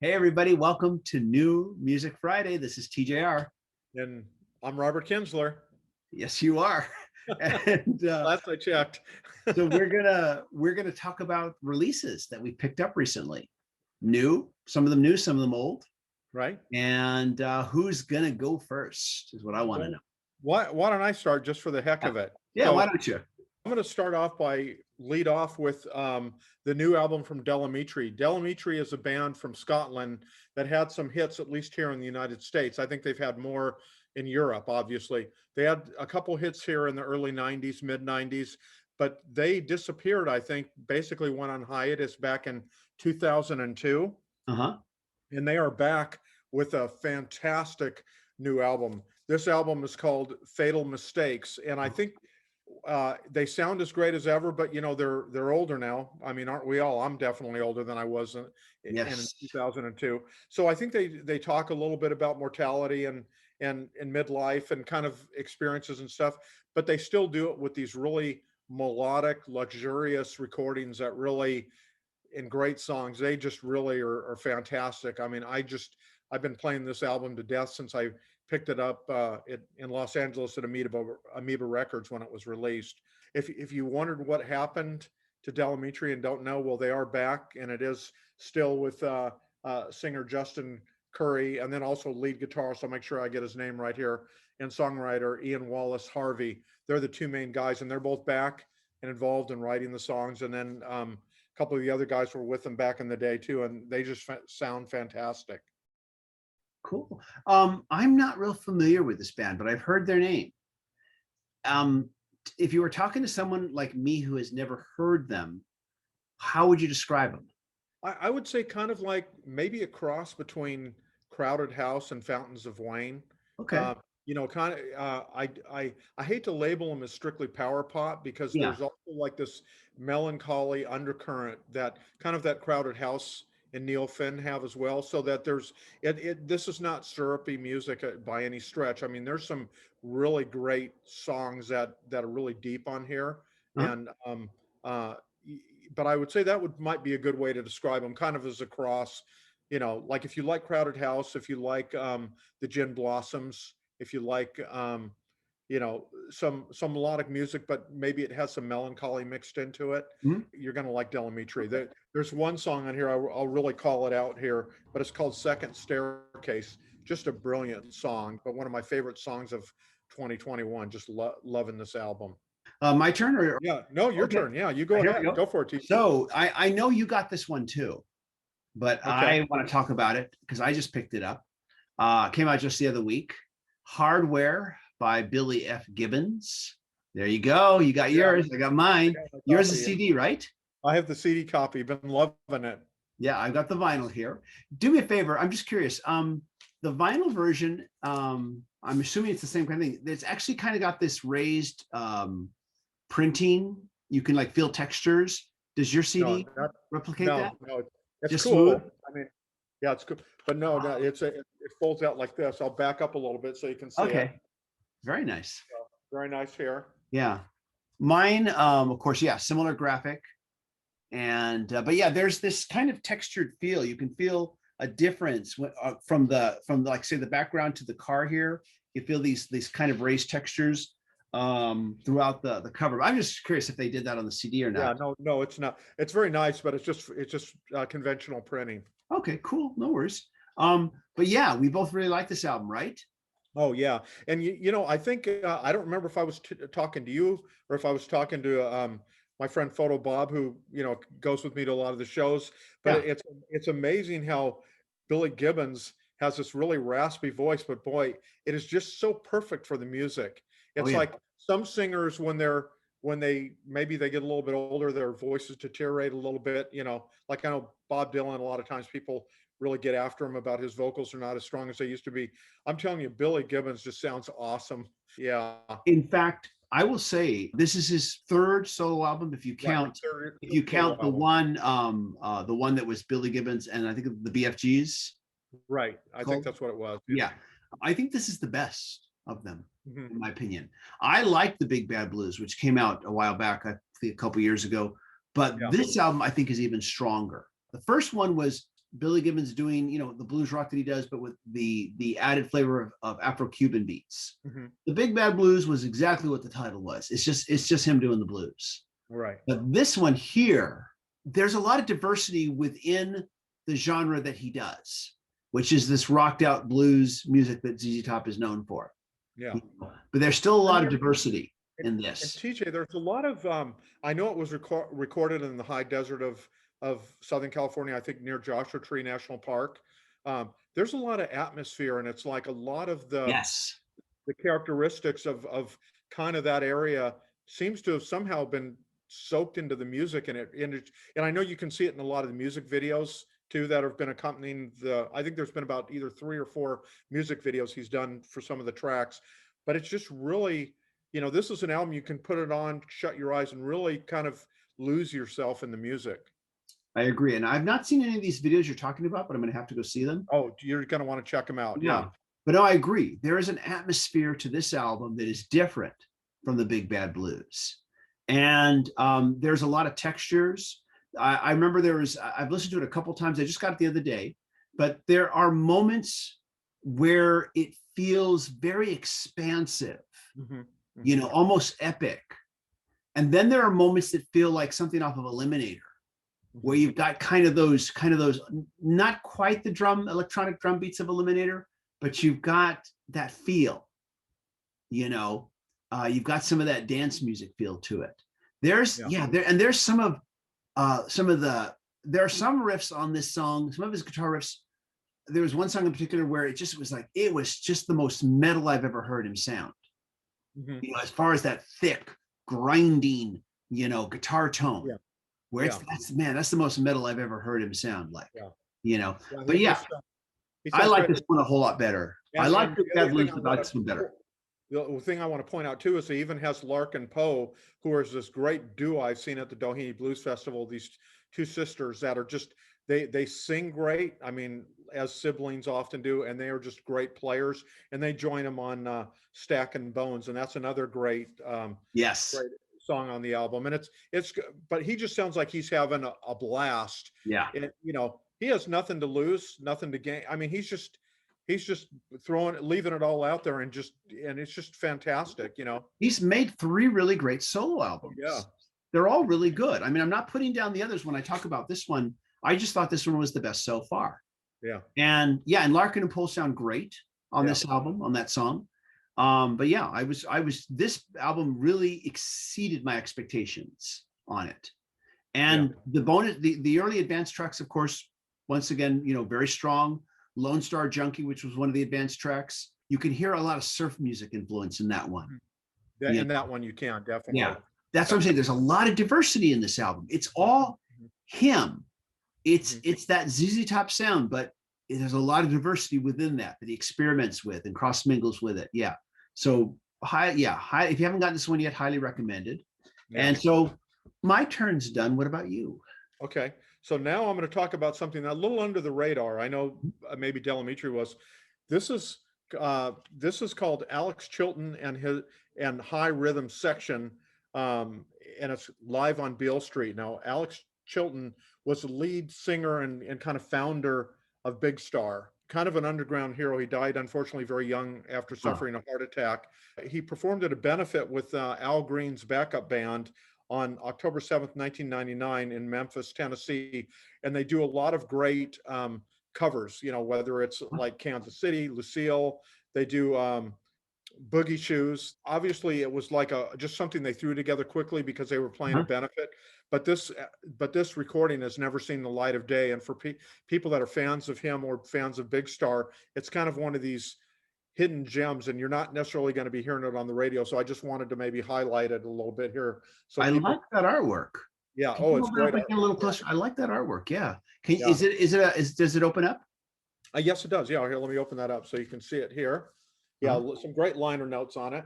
Hey, everybody, welcome to New Music Friday. This is TJR. And I'm Robert Kinsler. Yes, you are. And Last I checked. so we're gonna talk about releases that we picked up recently. Some of them new, some of them old. Right? And who's gonna go first is what I want to Well, know. why don't I start just for the heck of it? Yeah, why So don't you? I'm going to start off by lead off with the new album from Delamitri. Delamitri is a band from Scotland that had some hits, at least here in the United States. I think they've had more in Europe, obviously. They had a couple hits here in the early 90s, mid 90s, but they disappeared, I think, basically went on hiatus back in 2002. Uh-huh. And they are back with a fantastic new album. This album is called Fatal Mistakes. And I think they sound as great as ever, but they're older now. I mean, aren't we all? I'm definitely older than I was in Yes. 2002. So I think they talk a little bit about mortality and in midlife and kind of experiences and stuff, but they still do it with these really melodic, luxurious recordings that really and great songs. They just really are fantastic. I mean, I've been playing this album to death since I picked it up in Los Angeles at Amoeba Records when it was released. If you wondered what happened to Delamitri and don't know, well, they are back, and it is still with singer Justin Curry, and then also lead guitarist. I'll make sure I get his name right here, and songwriter Ian Wallace Harvey. They're the two main guys, and they're both back and involved in writing the songs. And then a couple of the other guys were with them back in the day too, and they just sound fantastic. Cool. I'm not real familiar with this band, but I've heard their name. Um, if you were talking to someone like me who has never heard them, how would you describe them? I would say kind of like maybe a cross between Crowded House and Fountains of Wayne. Okay. Uh, kind of. I hate to label them as strictly power pop because Yeah. there's also like this melancholy undercurrent that kind of that Crowded House and Neil Finn have as well. So that there's this is not syrupy music by any stretch. I mean, there's some really great songs that are really deep on here, Huh? and uh, but I would say that might be a good way to describe them, kind of as a cross. Like if you like Crowded House, if you like the Gin Blossoms, if you like some melodic music, but maybe it has some melancholy mixed into it, Mhm. you're going to like Delamitri. Okay. There's one song on here I'll really call it out here, but it's called Second Staircase. Just a brilliant song, but one of my favorite songs of 2021. Just loving this album. My turn, or Yeah, no, your okay. turn. Yeah, you go Here we ahead. go. Go for it, T. So I know you got this one too, but Okay. I want to talk about it because I just picked it up. Came out just the other week. Hardware by Billy F. Gibbons. There you go. You got Yeah, yours. I got mine. I got my Yours is copy. CD, right? I have the CD copy. Been loving it. Yeah, I've got the vinyl here. Do me a favor. I'm just curious. The vinyl version, I'm assuming it's the same kind of thing. It's actually kind of got this raised printing. You can like feel textures. Does your No, CD replicate that? no. It's Just cool. smooth? I mean, yeah, it's cool. But no, it folds out like this. I'll back up a little bit so you can see it. Okay. Very nice. So, very nice here. Yeah. Mine, of course, yeah, similar graphic. And but yeah, there's this kind of textured feel. You can feel a difference from like say the background to the car here. You feel these kind of raised textures throughout the cover. I'm just curious if they did that on the CD or Yeah, not. no, it's not. It's very nice, but it's just conventional printing. Okay, cool. No worries. But yeah, we both really like this album, right? Oh yeah, and I think I don't remember if I was talking to you or if I was talking to my friend Photo Bob, who goes with me to a lot of the shows. But Yeah. it's amazing how Billy Gibbons has this really raspy voice, but boy, it is just so perfect for the music. Oh It's yeah. like some singers when they maybe they get a little bit older, their voices deteriorate a little bit. Like I know Bob Dylan. A lot of times people really get after him about his vocals are not as strong as they used to be. I'm telling you, Billy Gibbons just sounds awesome. Yeah. In fact, I will say this is his third solo album. If you Right. count, Third if you solo count album. the one that was Billy Gibbons and I think the BFGs. Right. I think Called, that's what it was. Yeah. yeah, I think this is the best of them, Mhm. in my opinion. I like the Big Bad Blues, which came out a while back, I think a couple years ago. But Yeah. this album, I think, is even stronger. The first one was Billy Gibbons doing, the blues rock that he does, but with the added flavor of Afro-Cuban beats. Hmm. The Big Bad Blues was exactly what the title was. It's just him doing the blues. Right. But this one here, there's a lot of diversity within the genre that he does, which is this rocked out blues music that ZZ Top is known for. Yeah. But there's still a I lot mean, of diversity in and this. TJ, there's a lot of I know it was recorded in the high desert of Southern California, I think near Joshua Tree National Park. There's a lot of atmosphere, and it's like a lot of Yes, the characteristics of kind of that area seems to have somehow been soaked into the music, and I know you can see it in a lot of the music videos too that have been accompanying the. I think there's been about either 3 or 4 music videos he's done for some of the tracks, but it's just really, this is an album you can put it on, shut your eyes, and really kind of lose yourself in the music. I agree. And I've not seen any of these videos you're talking about, but I'm going to have to go see them. Oh, you're going to want to check them out. Yeah. Yeah. But no, I agree. There is an atmosphere to this album that is different from the Big Bad Blues. And there's a lot of textures. I remember I've listened to it a couple times. I just got it the other day, but there are moments where it feels very expansive, Hmm. Hmm. almost epic. And then there are moments that feel like something off of Eliminator, where you've got kind of those, not quite the electronic drum beats of Eliminator, but you've got that feel, you've got some of that dance music feel to it. There's some of there are some riffs on this song, some of his guitar riffs. There was one song in particular where it was just the most metal I've ever heard him sound. Hmm. As far as that thick, grinding, guitar tone. Yeah. Where Yeah. that's the most metal I've ever heard him sound like. Yeah. Yeah. But He yeah, just, he I sounds like great. this one a whole lot better. I And like the Big Bad other thing Blues, but I like this one better. the thing I want to point out too is he even has Lark and Poe, who is this great duo I've seen at the Doheny Blues Festival. These two sisters that are just they sing great. I mean, as siblings often do, and they are just great players. And they join him on Stacking Bones, and that's another Yes. great song on the album. And but he just sounds like he's having a blast. Yeah. And he has nothing to lose, nothing to gain. I mean, he's just leaving it all out there, and it's just fantastic. He's made 3 really great solo Oh, yeah. albums. They're all really good. I mean, I'm not putting down the others when I talk about this one. I just thought this one was the best so far. Yeah. And Larkin and Poe sound great on Yeah. this album, on that song. But yeah, this album really exceeded my expectations on it. And the bonus, the early advanced tracks, of course, once again, very strong. Lone Star Junkie, which was one of the advanced tracks. You can hear a lot of surf music influence in that one. In that one you can definitely. Yeah. That's what I'm saying. There's a lot of diversity in this album. It's all him. It's that ZZ Top sound, but there's a lot of diversity within that he experiments with and cross mingles with it. Yeah. So high. If you haven't gotten this one yet, highly recommended. Yeah. And so my turn's done. What about you? Okay. So now I'm going to talk about something a little under the radar. I know maybe Delamitri was. This is called Alex Chilton and High Rhythm Section, and it's live on Beale Street. Now, Alex Chilton was the lead singer and kind of founder of Big Star, kind of an underground hero. He died, unfortunately, very young after suffering a heart attack. He performed at a benefit with Al Green's backup band on October 7th, 1999 in Memphis, Tennessee. And they do a lot of great covers, whether it's like Kansas City, Lucille, they do Boogie Shoes. Obviously, it was like just something they threw together quickly because they were playing a benefit. But this recording has never seen the light of day. And for people that are fans of him or fans of Big Star, it's kind of one of these hidden gems, and you're not necessarily going to be hearing it on the radio. So I just wanted to maybe highlight it a little bit here. So I like that artwork. Yeah. Can It's great. a little closer. I like that artwork. Yeah. Yeah. Does it open up? Yes, it does. Yeah. Here, let me open that up so you can see it here. Yeah. Some great liner notes on it.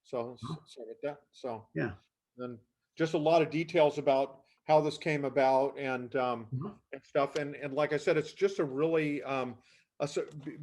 So sorry about that. So yeah. Then just a lot of details about how this came about and stuff. And like I said, it's just a really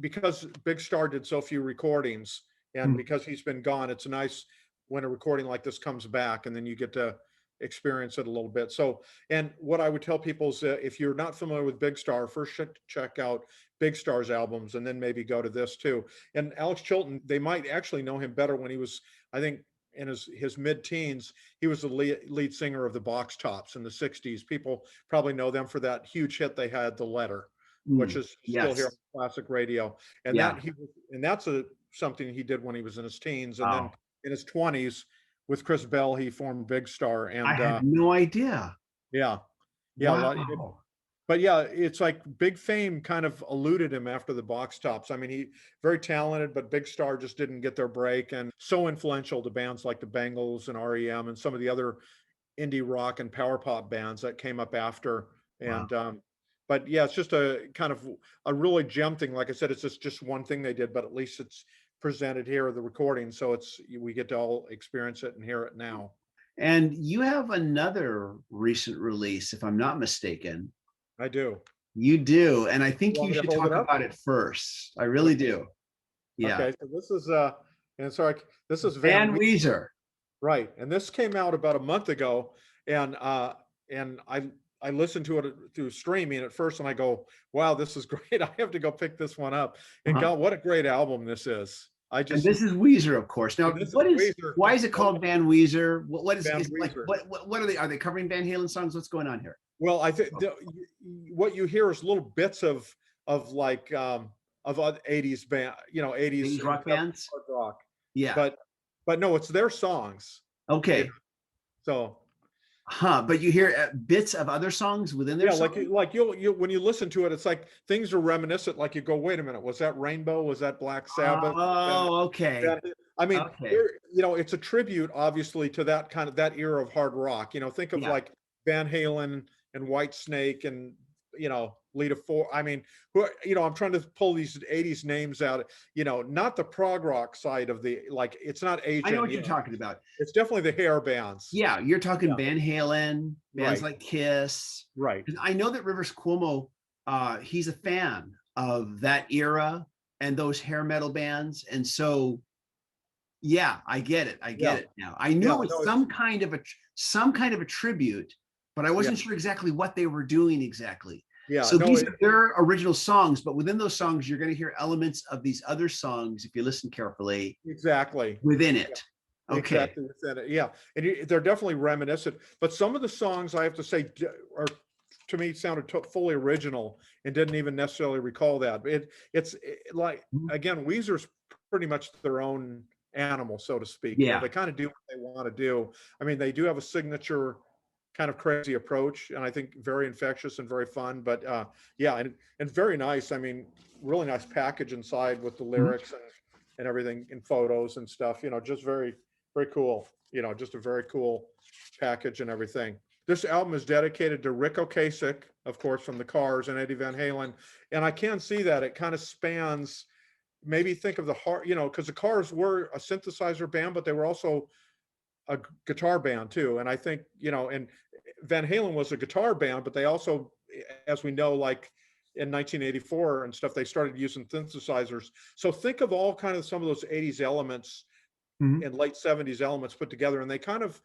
because Big Star did so few recordings, and because he's been gone, it's nice when a recording like this comes back, and then you get to experience it a little bit. So, and what I would tell people is if you're not familiar with Big Star, first check out Big Star's albums and then maybe go to this too. And Alex Chilton, they might actually know him better when he was, I think, in his mid-teens. He was the lead singer of the Box Tops in the 60s. People probably know them for that huge hit they had, The Letter, which is still here on Yes. classic radio. And Yeah. that's something he did when he was in his teens. And then Wow. in his 20s with Chris Bell, he formed Big Star. I And had no idea. yeah, yeah, Wow. but yeah, it's like big fame kind of eluded him after the Box Tops. I mean, he very talented, but Big Star just didn't get their break, and so influential to bands like the Bangles and REM and some of the other indie rock and power pop bands that came up after. Wow. And but yeah, it's just a kind of a really gem thing. Like I said, it's just one thing they did, but at least it's presented here, the recording, so we get to all experience it and hear it now. And you have another recent release, if I'm not mistaken. I do. You do. And I You think want you me to should hold it talk up? about it first. I really do. Yeah. Okay, so this is and sorry, this is Van Weezer. Right, and this came out about a month ago, and I listened to it through streaming at first, and I go, "Wow, this is great! I have to go pick this one up." And Uh-huh. God, what a great album this is! And this is Weezer, of course. Now, And this is what is Weezer. why is it called Van Weezer? What Van is like Weezer. what are they covering Van Halen songs? What's going on here? Well, I think what you hear is little bits of like of other 80s band, 80s These and rock bands? hard rock, Yeah. but no, it's their songs. Okay. So Huh. But you hear bits of other songs within their yeah, song? like you when you listen to it, it's like things are reminiscent. Like you go, wait a minute, was that Rainbow? Was that Black Sabbath? Oh, okay. I mean, Okay. it's a tribute, obviously, to that era of hard rock. Think of Yeah. like Van Halen and White Snake and Lita Ford. I mean, I'm trying to pull these '80s names out. Not the prog rock side of the like. It's not I know Asian. what you're talking about. It's definitely the hair bands. Yeah, you're talking Yeah. Van Halen, bands Right. like Kiss. Right. And I know that Rivers Cuomo, he's a fan of that era and those hair metal bands. And so, yeah, I get it. I get Yeah. it now. I knew Yeah, it was no, some kind of a tribute, but I wasn't sure exactly what they were doing exactly. Yeah. So No, these are their original songs, but within those songs, you're going to hear elements of these other songs if you listen carefully exactly. within it. Okay. Exactly. Yeah, and they're definitely reminiscent. But some of the songs, I have to say, are to me sounded fully original and didn't even necessarily recall that. It's like again, Weezer's pretty much their own animal, so to speak. Yeah. They kind of do what they want to do. I mean, they do have a signature kind of crazy approach, and I think very infectious and very fun. But yeah, and very nice. I mean, really nice package inside with the lyrics and everything and photos and stuff. Just very cool. Just a very cool package and everything. This album is dedicated to Rick Ocasek, of course, from the Cars, and Eddie Van Halen. And I can see that it kind of spans. Maybe think of the heart, because the Cars were a synthesizer band, but they were also a guitar band too. And I think, and Van Halen was a guitar band, but they also, as we know, like in 1984 and stuff, they started using synthesizers. So think of all kind of some of those 80s elements and late 70s elements put together, and they kind of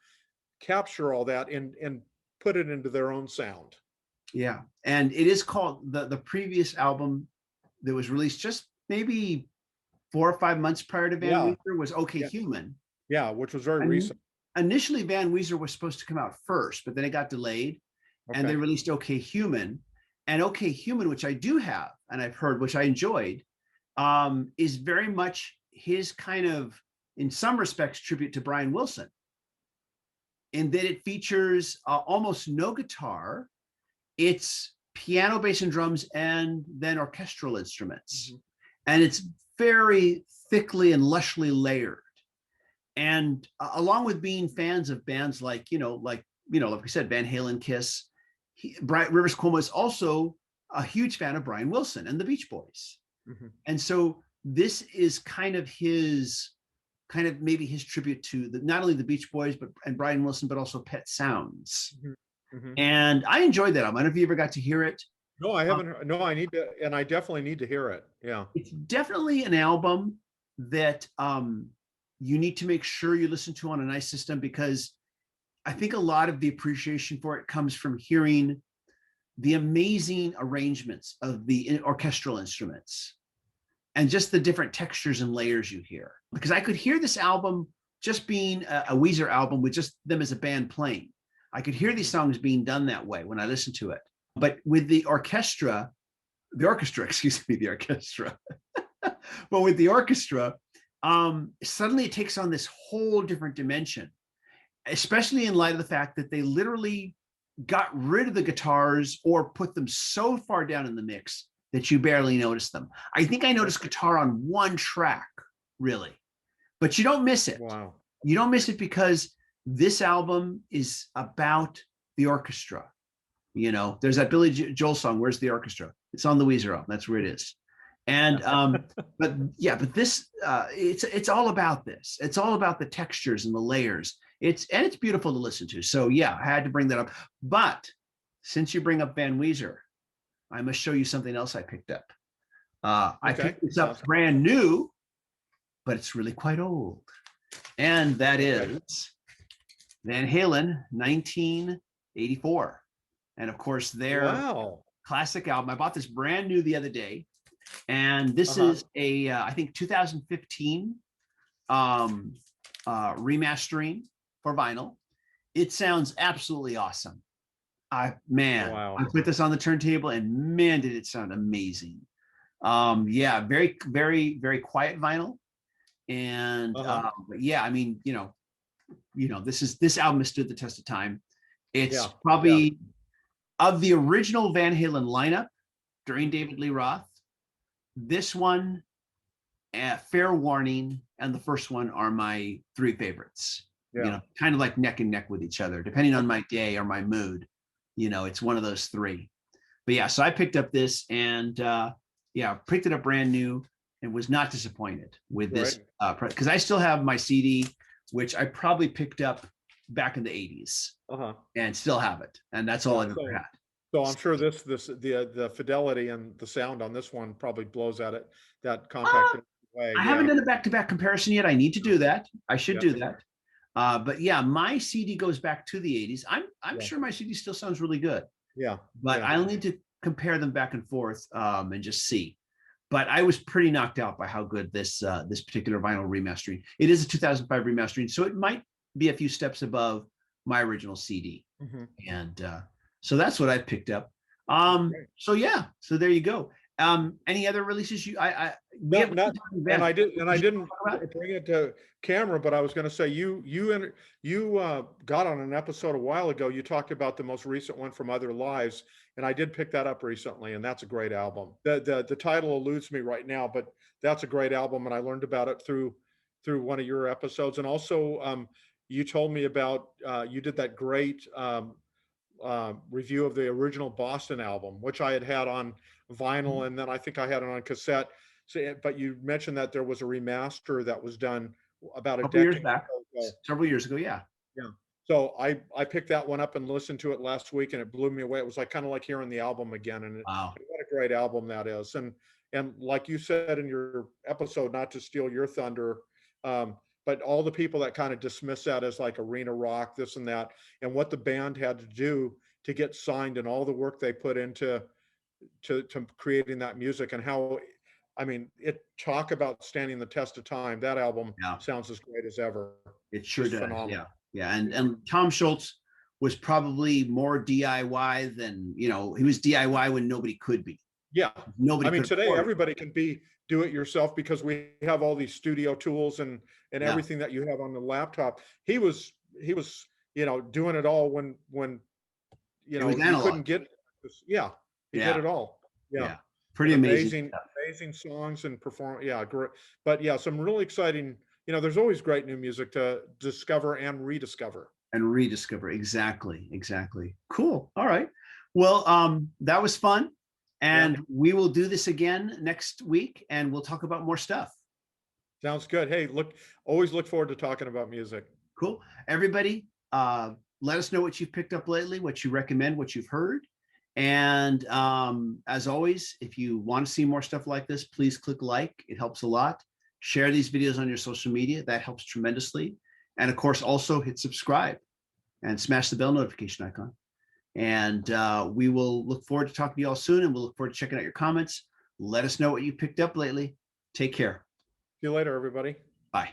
capture all that and put it into their own sound. Yeah. And it is called the previous album that was released just maybe 4 or 5 months prior to Van Weezer was Okay Human. Yeah, which was very recent. Initially, Van Weezer was supposed to come out first, but then it got delayed and they released Okay Human. And Okay Human, which I do have and I've heard, which I enjoyed, is very much his kind of, in some respects, tribute to Brian Wilson, in that it features almost no guitar. It's piano, bass, and drums, and then orchestral instruments. And it's very thickly and lushly layered. And along with being fans of bands like we said, Van Halen, Kiss, Rivers Cuomo is also a huge fan of Brian Wilson and the Beach Boys. And so this is maybe his tribute to not only the Beach Boys, and Brian Wilson, but also Pet Sounds. And I enjoyed that album. I don't know if you ever got to hear it. No, I haven't. No, I need to, and I definitely need to hear it. Yeah. It's definitely an album that you need to make sure you listen to on a nice system, because I think a lot of the appreciation for it comes from hearing the amazing arrangements of the orchestral instruments and just the different textures and layers you hear. Because I could hear this album just being a Weezer album with just them as a band playing. I could hear these songs being done that way when I listened to it. But with the orchestra, excuse me, the orchestra. But with the orchestra, suddenly it takes on this whole different dimension, especially in light of the fact that they literally got rid of the guitars or put them so far down in the mix that you barely notice them. I think I noticed guitar on one track, really, but you don't miss it. Wow. You don't miss it because this album is about the orchestra. You know, there's that Billy Joel song, "Where's the Orchestra?" It's on the Weezer album. That's where it is. And but this it's all about this. It's all about the textures and the layers. It's beautiful to listen to. So yeah, I had to bring that up. But since you bring up Van Weezer, I must show you something else I picked up. I picked this up brand new, but it's really quite old. And that is Van Halen, 1984. And of course, their classic album. I bought this brand new the other day. And this is a, I think 2015 remastering for vinyl. It sounds absolutely awesome. I put this on the turntable and man, did it sound amazing. Yeah, very, very, very quiet vinyl. And but yeah, I mean, this album has stood the test of time. It's probably of the original Van Halen lineup during David Lee Roth. This one, Fair Warning, and the first one are my three favorites. Kind of like neck and neck with each other, depending on my day or my mood. It's one of those three. But yeah, so I picked up this and picked it up brand new and was not disappointed with this because I still have my CD, which I probably picked up back in the 80s and still have it. And that's all I've ever had. So I'm sure the fidelity and the sound on this one probably blows out it that compact way. I haven't done a back-to-back comparison yet. I need to do that. I should do that. But yeah, my CD goes back to the 80s. I'm sure my CD still sounds really good. Yeah. But I'll need to compare them back and forth and just see. But I was pretty knocked out by how good this particular vinyl remastering. It is a 2005 remastering, so it might be a few steps above my original CD. And so that's what I picked up. So there you go. Any other releases I didn't bring it to camera, but I was going to say you got on an episode a while ago. You talked about the most recent one from Other Lives, and I did pick that up recently, and that's a great album. The title eludes me right now, but that's a great album, and I learned about it through one of your episodes, and also you told me about you did that great review of the original Boston album, which I had on vinyl, and then I think I had it on cassette. So, but you mentioned that there was a remaster that was done about a decade years back, several years ago. Yeah. So I picked that one up and listened to it last week, and it blew me away. It was kind of like hearing the album again, and what a great album that is. And like you said in your episode, not to steal your thunder, but all the people that kind of dismiss that as like arena rock, this and that, and what the band had to do to get signed and all the work they put into creating that music, and how, I mean, talk about standing the test of time. That album sounds as great as ever. It sure does. Phenomenal. Yeah. And Tom Schultz was probably more DIY than, he was DIY when nobody could be. Yeah. I mean, today everybody can do it yourself because we have all these studio tools and everything that you have on the laptop. He was doing it all when you couldn't get he did it all. Pretty amazing songs and perform. Great. But some really exciting, there's always great new music to discover and rediscover. Exactly. Cool. All right, well, that was fun. And we will do this again next week, and we'll talk about more stuff. Sounds good. Hey, always look forward to talking about music. Cool. Everybody, let us know what you've picked up lately, what you recommend, what you've heard. And as always, if you want to see more stuff like this, please click like. It helps a lot. Share these videos on your social media. That helps tremendously. And of course, also hit subscribe. and smash the bell notification icon. And we will look forward to talking to you all soon, and we'll look forward to checking out your comments. Let us know what you picked up lately. Take care. See you later, everybody. Bye.